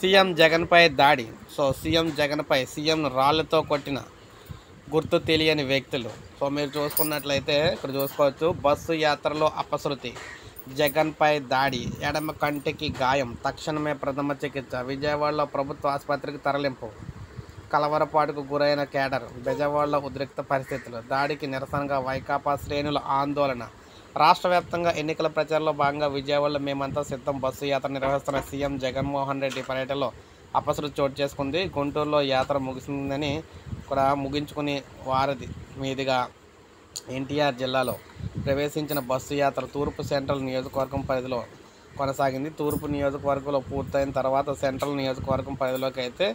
CM జగన్పై దాడి. CM జగన్పై సీఎంను రాళ్లతో కొట్టిన గుర్తు తెలియని వ్యక్తులు. మీరు చూసుకున్నట్లయితే ఇక్కడ చూసుకోవచ్చు. బస్సు యాత్రలో అపశృతి, జగన్పై దాడి, ఎడమ కంటికి గాయం, తక్షణమే ప్రథమ చికిత్స, విజయవాడలో ప్రభుత్వ ఆసుపత్రికి తరలింపు, కలవరపాటుకు గురైన కేడర్, బెజవాడలో ఉద్రిక్త పరిస్థితులు, దాడికి నిరసనగా వైకాపా శ్రేణుల ఆందోళన. రాష్ట్ర వ్యాప్తంగా ఎన్నికల ప్రచారంలో భాగంగా విజయవాడలో మేమంతా సిద్ధం బస్సు యాత్ర నిర్వహిస్తున్న సీఎం జగన్మోహన్ రెడ్డి పర్యటనలో అపశృతి చోటు చేసుకుంది. గుంటూరులో యాత్ర ముగిసిందని కూడా ముగించుకుని వారధి మీదుగా ఎన్టీఆర్ జిల్లాలో ప్రవేశించిన బస్సు యాత్ర తూర్పు సెంట్రల్ నియోజకవర్గం పరిధిలో కొనసాగింది. తూర్పు నియోజకవర్గంలో పూర్తయిన తర్వాత సెంట్రల్ నియోజకవర్గం పరిధిలోకి అయితే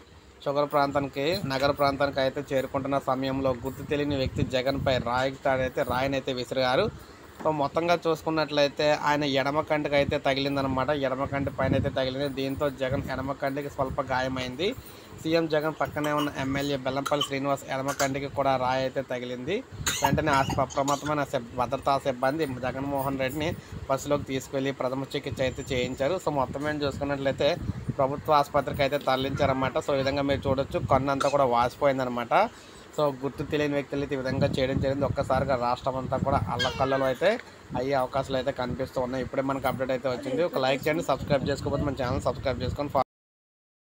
నగర ప్రాంతానికి అయితే చేరుకుంటున్న సమయంలో గుర్తు తెలియని వ్యక్తి జగన్పై రాయినైతే విసిరారు. మొత్తంగా చూసుకున్నట్లయితే ఆయన ఎడమ కంటికి అయితే తగిలిందనమాట. ఎడమ కంటి పైన అయితే తగిలింది. దీంతో జగన్ ఎడమ కంటికి స్వల్ప గాయమైంది. సీఎం జగన్ పక్కనే ఉన్న ఎమ్మెల్యే బెల్లంపల్లి శ్రీనివాస్ ఎడమ కంటికి కూడా రాయి అయితే తగిలింది. వెంటనే అప్రమత్తమైన భద్రతా సిబ్బంది జగన్మోహన్ రెడ్డిని బస్సులోకి తీసుకెళ్లి ప్రథమ చికిత్స అయితే చేయించారు. మొత్తం మీద చూసుకున్నట్లయితే ప్రభుత్వ ఆసుపత్రికి అయితే తరలించారన్నమాట. ఈ విధంగా మీరు చూడొచ్చు, కన్నంతా కూడా వాసిపోయిందనమాట. గుర్తు తెలియని వ్యక్తులు అయితే ఈ విధంగా చేయడం జరిగింది. ఒక్కసారిగా రాష్ట్రం అంతా కూడా అల్లకల్లలో అయితే అయ్యే అవకాశాలు అయితే కనిపిస్తూ ఉన్నాయి. ఇప్పుడే మనకు అప్డేట్ అయితే వచ్చింది. ఒక లైక్ చేయండి, సబ్స్క్రైబ్ చేసుకోకపోతే మన ఛానల్ సబ్స్క్రైబ్ చేసుకొని